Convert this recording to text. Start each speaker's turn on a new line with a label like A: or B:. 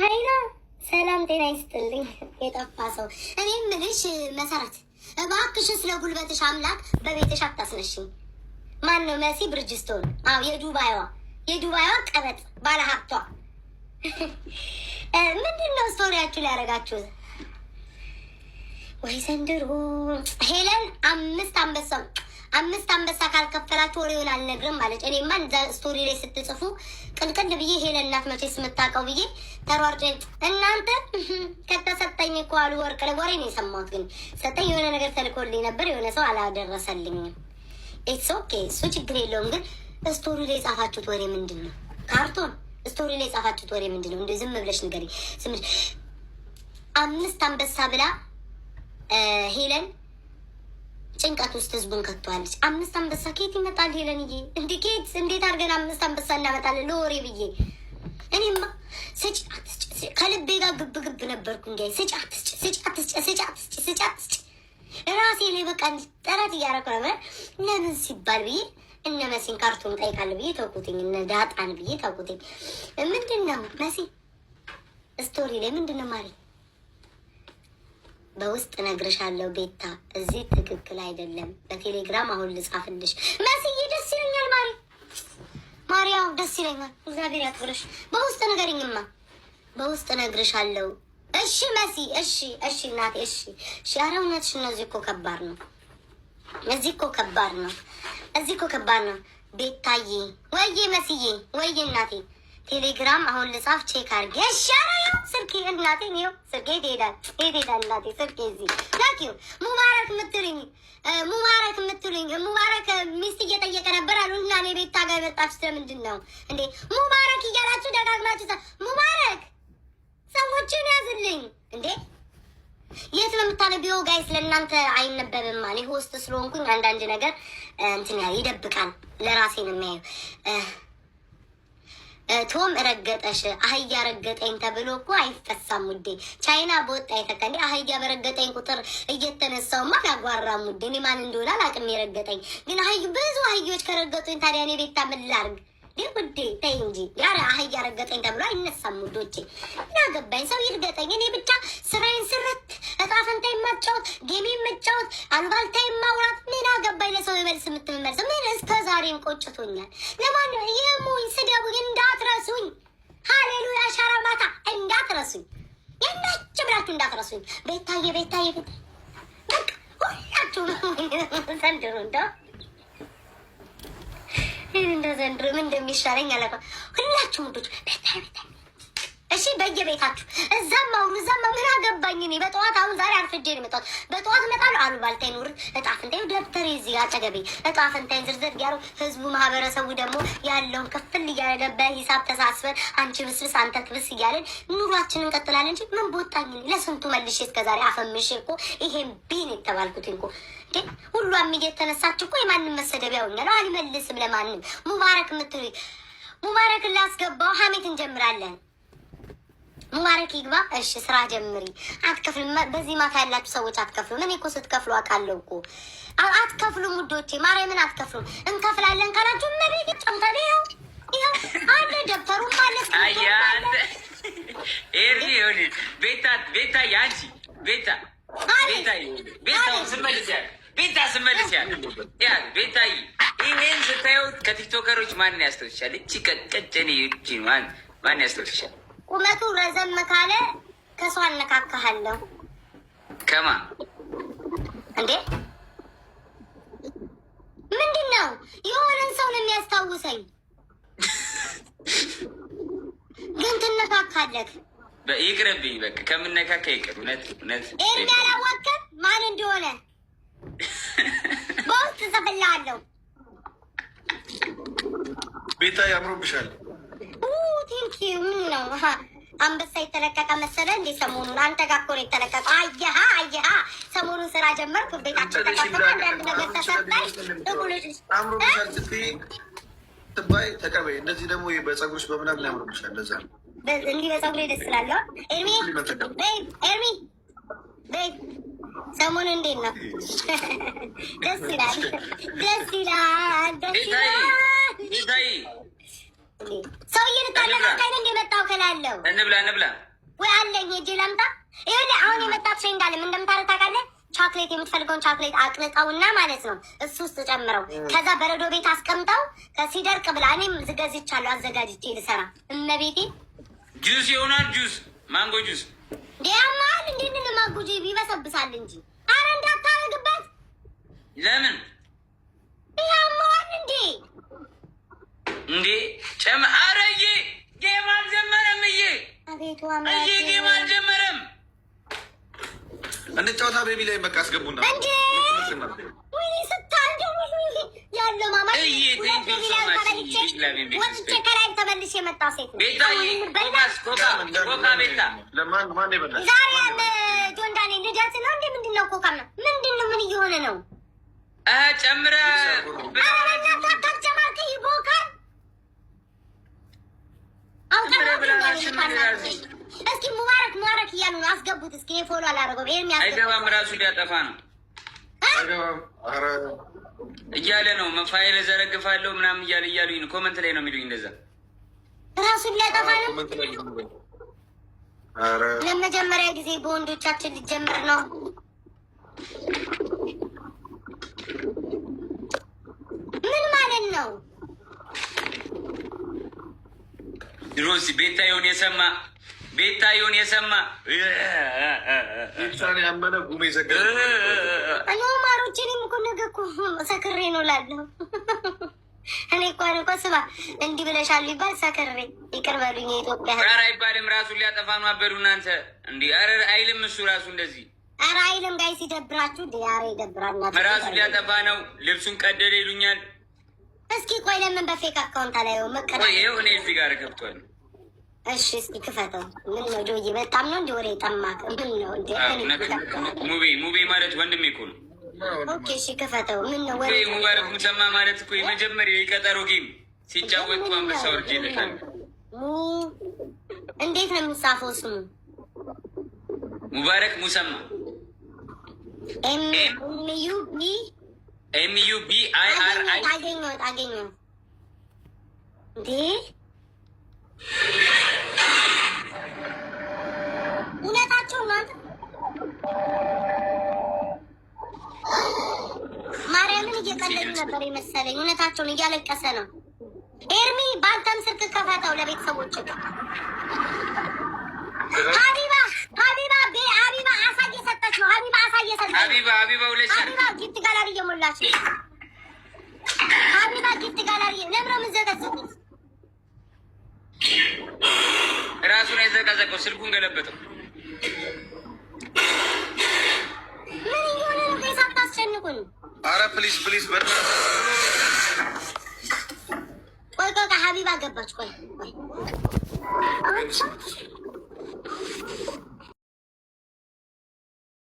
A: ቻይና ሰላም ጤና ይስጥልኝ። የጠፋ ሰው እኔ ምልሽ መሰረት እባክሽ ስለ ጉልበትሽ አምላክ በቤትሽ አታስነሽኝ። ማን ነው መሲ ብርጅስቶን? አዎ የዱባይዋ ቀበጥ ባለሀብቷ። ምንድን ነው ስቶሪያችሁ ሊያደርጋችሁት? ወይ ዘንድሮ ሄለን አምስት አንበሳ ካልከፈላችሁ ወሬውን አልነግርም ማለች። እኔማ እዛ ስቶሪ ላይ ስትጽፉ ቅልቅል ብዬ ሄለን እናት መቼስ የምታውቀው ብዬ ተሯርጬ እናንተ ከተሰጠኝ እኮ አሉ ወርቅ ወሬ ነው የሰማሁት። ግን ሰጠኝ የሆነ ነገር ተልኮልኝ ነበር፣ የሆነ ሰው አላደረሰልኝም። ኢትስ ኦኬ፣ እሱ ችግር የለውም። ግን ስቶሪ ላይ የጻፋችሁት ወሬ ምንድን ነው? ካርቶን ስቶሪ ላይ የጻፋችሁት ወሬ ምንድን ነው? እንደ ዝም ብለሽ ንገሪ። አምስት አንበሳ ብላ ሄለን ጭንቀት ውስጥ ህዝቡን ከቷለች። አምስት አንበሳ ከየት ይመጣል ሄለንዬ? እንዴት አድርገን አምስት አንበሳ እናመጣለን? ለወሬ ብዬ እኔማ ስጭ ከልቤ ጋር ግብ ነበርኩ። እንዲ ስጭ ራሴ ላይ በቃ ጥረት እያደረኩ ነበር። ለምን ሲባል ብዬ እነ መሲን ካርቱን ጠይቃለ ብዬ ተውኩትኝ። እነ ዳጣን ብዬ ተውኩትኝ። ምንድን ነው መሲ ስቶሪ ላይ ምንድን ነው ማለት? በውስጥ እነግርሻለሁ ቤታ፣ እዚህ ትክክል አይደለም። በቴሌግራም አሁን ልጻፍልሽ። መስዬ ደስ ይለኛል። ማርያም ደስ ይለኛል። እግዚአብሔር ያክብርሽ። በውስጥ ነገርኝማ፣ በውስጥ እነግርሻለሁ። እሺ መሲ፣ እሺ እናቴ፣ እሺ። ኧረ እውነትሽ ነው። እዚህ እኮ ከባድ ነው። ቤታዬ፣ ወይዬ መስዬ፣ ወይዬ እናቴ፣ ቴሌግራም አሁን ልጻፍ፣ ቼክ አድርጌ። እሺ ያው ስልኬ እናቴ ነው። ስልኬ ይሄዳል እናቴ፣ ስልኬ እዚህ ላኪው። ሙባረክ የምትሉኝ ሙባረክ ሚስት እየጠየቀ ነበር አሉ እና እኔ ቤታ ጋር የመጣችሁ ስለምንድን ነው እንዴ? ሙባረክ እያላችሁ ደጋግማችሁ ሙባረክ ሰዎችን ያዝልኝ እንዴ! የት ነው የምታነቢው? ጋይስ ለእናንተ አይነበብም። እኔ ሆስት ስለሆንኩኝ አንዳንድ ነገር እንትን ይደብቃል። ለራሴ ነው የሚያየው። ቶም ረገጠሽ አህያ ረገጠኝ ተብሎ እኮ አይፈሳም ውዴ። ቻይና በወጣ የተከንዴ አህያ በረገጠኝ ቁጥር እየተነሳውማ ያጓራም ውዴ። እኔ ማን እንደሆነ አላውቅም የረገጠኝ። ግን ብዙ አህዮች ከረገጡኝ ታዲያ እኔ ቤታ ምን ላድርግ? ግን ውዴ ተይ እንጂ ያረ አህያ ረገጠኝ ተብሎ አይነሳም ውዶቼ። ያገባኝ ሰው ይርገጠኝ። እኔ ብቻ ስራዬን ስርት እጣ ፈንታዬን ማጫወት፣ ጌሜን መጫወት፣ አሉባልታዬን ማውራት። ምን አገባኝ ለሰው የመልስ የምትመልሰው? ምን እስከ ዛሬም ቆጭቶኛል። ለማን የሙኝ ስደቡኝ እንዳትረሱኝ። ሃሌሉያ ሻራ ማታ እንዳትረሱኝ። የናች ብላችሁ እንዳትረሱኝ። ቤታዬ በቃ ሁላችሁ ዘንድሮ እንደ ዘንድሮ ምን እንደሚሻለኝ አላውቅም። ሁላችሁም ወንዶች ቤታዬ እሺ፣ በየቤታችሁ እዛም አውሩ እዛም ምን አገባኝ እኔ። በጠዋት አሁን ዛሬ አርፍጄ ነው የመጣሁት። በጠዋት እመጣለሁ። አሉባልታዬን ውርድ እጣ ፈንታዬን ደብተሬ እዚህ አጠገቤ እጣ ፈንታዬን ዝርዝር ያለው ህዝቡ ማህበረሰቡ ደግሞ ያለውን ክፍል እያደረገ በሂሳብ ተሳስበን አንቺ ብስብስ አንተ ትብስ እያለን ኑሯችንን እንቀጥላለን እንጂ ምን ቦጣኝ ለስንቱ መልሼ እስከዛሬ አፈምሼ እኮ ይሄን ቢን የተባልኩትኝ እኮ ሁሏም እየተነሳች እኮ የማንም መሰደቢያ ሆኛለሁ። አልመልስም ለማንም። ሙባረክ የምትሉኝ ሙባረክን ላስገባው ሀሜት እንጀምራለን። ሙባረክ ይግባ። እሺ ስራ ጀምሪ። አትከፍሉም። በዚህ ማታ ያላችሁ ሰዎች አትከፍሉም። እኔ እኮ ስትከፍሉ አውቃለሁ እኮ። አትከፍሉም ውዶቼ፣ ማርያምን አትከፍሉም። እንከፍላለን ካላችሁ መሬት ጨምታለ ይኸው አለ፣ ደብተሩም አለ። ቤታ ያንቺ ቤታ ስመልስ ቤታዬ፣ ይሄን ስታየው ከቲክቶከሮች ማን ያስተውሻል? እቺ ቀጭኔ ማን ያስተውሻል? ቁመቱ ረዘም ካለ ከሷ አነካካሃለሁ። ከማ እንዴ ምንድን ነው? የሆነን ሰው ነው የሚያስታውሰኝ። ግን ትነካካለህ። ይቅርብኝ በቃ ከምነካካ ይቅር። እውነት ኤርሚ አላወቅም ማን እንደሆነ በውስጥ ጽፍልሃለሁ።
B: ቤታ ያምሮብሻል።
A: ቴንኪዩ። ምን ነው አንበሳ የተለቀቀ መሰለ እንዴ? ሰሞኑን አንተ ጋር እኮ ነው የተለቀቀ። አየሃ ሰሞኑን ስራ ጀመርኩ። ቤታችን ተቀጥታ አንዳንድ ነገር ተሰጣይ
B: አምሮብሻል ስትይ ትባይ ተቀበይ። እንደዚህ ደግሞ በፀጉርሽ በምናምን ያምሮብሻል። ለዛ ነው
A: እንዲህ በፀጉሬ ደስ ስላለሁ። ኤርሚ ሰሞኑን እንዴት ነው? ደስ ይላል። ሰውዬ ልታለቃቃይ ነው እንደመጣው ከላለው
C: እንብላ
A: ወይ አለኝ ሄጄ ላምጣ። ይኸውልህ አሁን የመጣች እንዳለ ምን እንደምታረግ ታውቃለህ? ቻክሌት የምትፈልገውን ቻክሌት አቅልጠውና ማለት ነው እሱ ውስጥ ጨምረው ከዛ በረዶ ቤት አስቀምጠው ሲደርቅ ብላ እኔም ዝገዝቻለሁ አዘጋጅቼ ልሰራ እመቤቴ።
C: ጁስ ይሆናል ጁስ ማንጎ ጁስ
A: ዲያማል እንዴት ነው ማንጎ ጁስ ይበሰብሳል እንጂ አረ እንዳታረግበት።
C: ለምን
A: ያማል እንዴ
C: ጨም አረዬ ጌም አልጀመረም
A: አቤቱ
C: ጌም አልጀመረም።
B: እንጫወታ ቤቢ ላይ በቃ አስገቡና
A: እንዴ ወይ ስታንደ ያለው ማማ ወጥቼ ከላይ ተመልሼ የመጣ ሴት ነው።
B: ለማን ይበላል
A: ዛሬ ጆንዳኔ ልደት ነው እንዴ? ምንድን ነው ኮካ ነው ምንድን ነው? ምን እየሆነ ነው?
C: ጨምረ
A: ታጨማርክ ይቦካል። እስኪ ሙባረክ እያሉ ነው። አስገቡት እስኪ ፎሎ አላደረገው
C: አይገባም። ራሱ ሊያጠፋ ነው እያለ ነው። ፋይል ዘረግፋለሁ ምናምን እያሉኝ ነው። ኮመንት ላይ ነው የሚሉኝ እንደዛ።
A: ራሱን ሊያጠፋ ነው። ለመጀመሪያ ጊዜ በወንዶቻችን ሊጀምር ነው። ምን ማለት ነው?
C: ድሮስ ቤታየውን የሰማ
B: ያመነ ጉሜ ዘጋ
A: ማሮችንም እኮ ነገ እኮ ሰክሬ ነው ላለሁ እኔ እኮ ስባ እንዲህ ብለሻል ይባል ሰክሬ ይቅር በሉኝ። የኢትዮጵያ
C: ኧረ አይባልም። ራሱን ሊያጠፋ ነው። አበዱ እናንተ እንዲህ ኧረ አይልም እሱ ራሱ እንደዚህ
A: ኧረ አይልም። ጋይ ሲደብራችሁ ዲያሬ ይደብራል።
C: ራሱን ሊያጠፋ ነው። ልብሱን ቀደደ ይሉኛል።
A: እስኪ ቆይ ለምን በፌክ አካውንት አላየው መቀረ?
C: ይኸው እኔ እዚህ ጋር ገብቷል።
A: እሺ እስኪ ክፈተው። ምን ነው ጆዬ በጣም ነው እንዲ ወሬ ጠማክ? ምን ነው እንዴ?
C: ሙቤ ማለት ወንድሜ እኮ ነው።
A: ኦኬ እሺ ክፈተው። ምን ነው ወሬ
C: ሙባረክ ሙሰማ ማለት እኮ የመጀመሪያው የቀጠሮ ጌም ሲጫወት እኮ አንበሳ ወርጄ ይልሻል።
A: እንዴት ነው የሚጻፈው ስሙ?
C: ሙባረክ ሙሰማ MUBIRI
A: አገኘሁት እንዴ እውነታቸው ነው። ማርያምን እየቀለዱ ነበር የመሰለኝ። እውነታቸውን እያለቀሰ ነው። ኤርሚ በአንተም ስልክ ከፈተው ለቤተሰቦች። ሀቢባ አሳ እየሰጠች ነው።
C: ሀቢባ
A: ጊፍት ጋላሪ እየሞላች ነው። ሀቢባ ጊፍት ጋላሪ ለምነው የምትዘቀዝቁት?
C: ራሱን አይዘቀዘቀው፣ ስልኩን ገለበጠው።
A: ምን እየሆነ ነው? ከሳት ታስጨንቁን።
B: አረ ፕሊዝ
A: ቆይ ሀቢባ ገባች። ቆይ